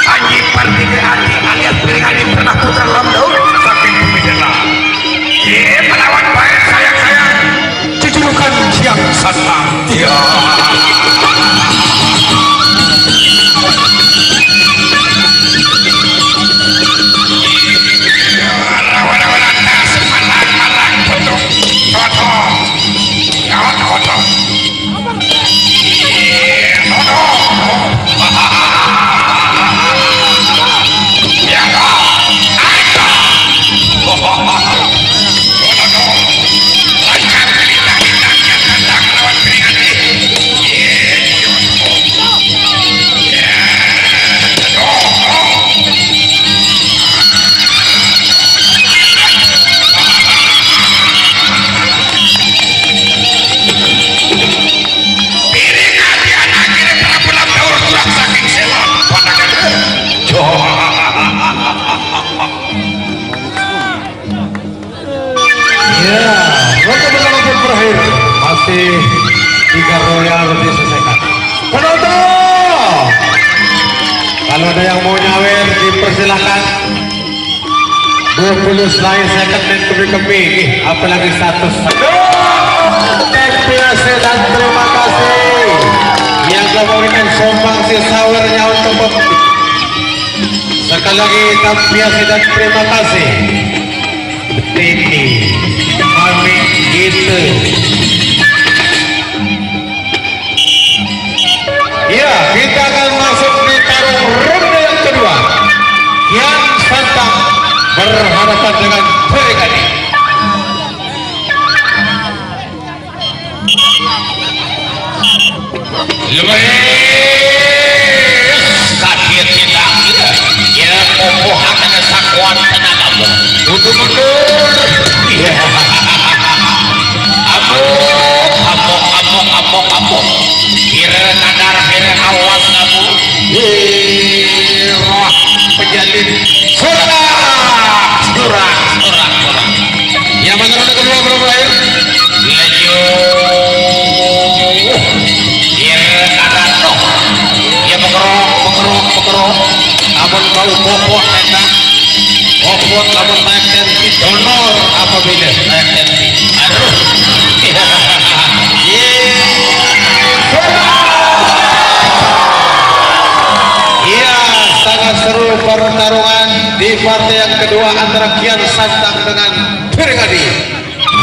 Anjing parti ke hati alias piringan pernah putar lamdau saking pemidana. Melawan baik sayang-sayang jujurkan siang santang dia. Masih 3 royal diselesaikan. Penonton, kalau ada yang mau nyawer dipersilakan. 20 second dan kemi-kemi, apalagi 100 biasa. Dan terima kasih yang kemudian sombang si sawernya untuk membeli. Sekali lagi biasa dan terima kasih. Ini kami gitu. Ya, kita akan masuk di tarung ronde yang kedua. Kian Santang berhadapan dengan Perigadi. Kaget tidak ya kokoh akan sakuan tenagamu untuk mundur. Amok kira nadar kira awas kamu pejalin surak yang mana ronde kedua belum berakhir laju kira nadar dong ya mengerok namun kau bobot neta bobot namun naik tensi donor apabila naik tensi aduh Iya, sangat seru pertarungan di partai yang kedua antara Kian Santang dengan Perigadi.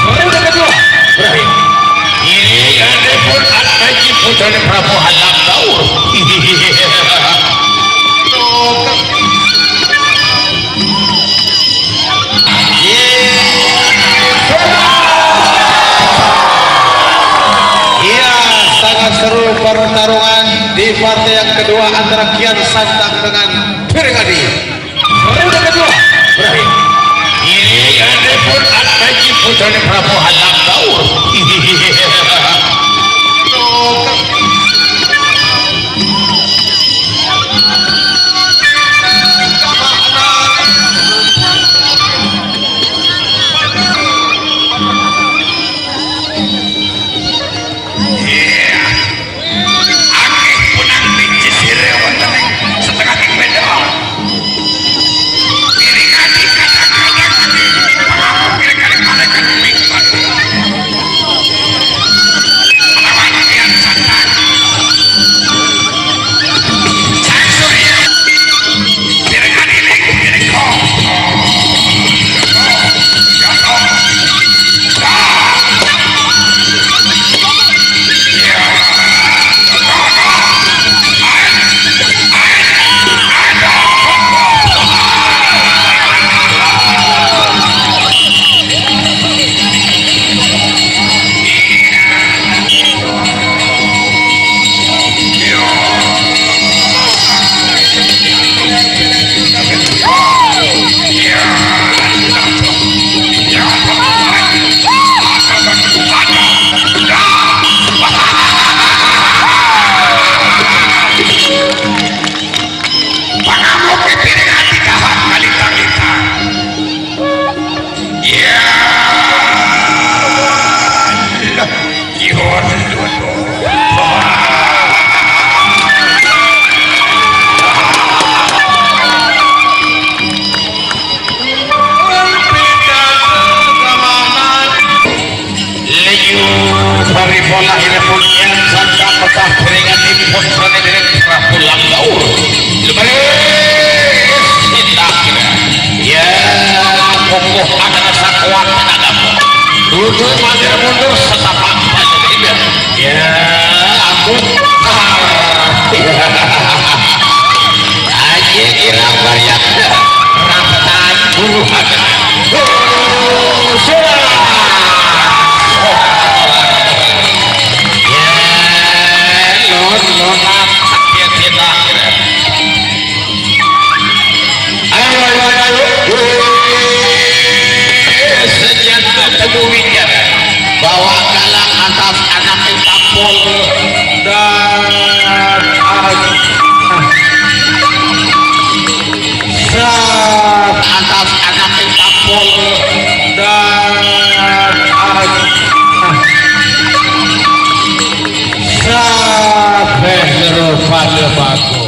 Ronde kedua berakhir. ini ada pun Haji Putra Prabu Halam Daur. Seru pertarungan di partai yang kedua antara Kian Santang dengan Perigadi. Ronde kedua berakhir. Ini ada pun Haji Putra Prabu Halam Daur. pola ini pun yang sangka petah piringan ini pun sana dengan pulang gaul lebaris kita kira ya kokoh akan sakuat tenaga duduk mandir mundur setapak ya aku aja kira banyak rapetan bulu hati bawa galang atas anak Kapol dan atas anak Kapol dan sampai pada bagus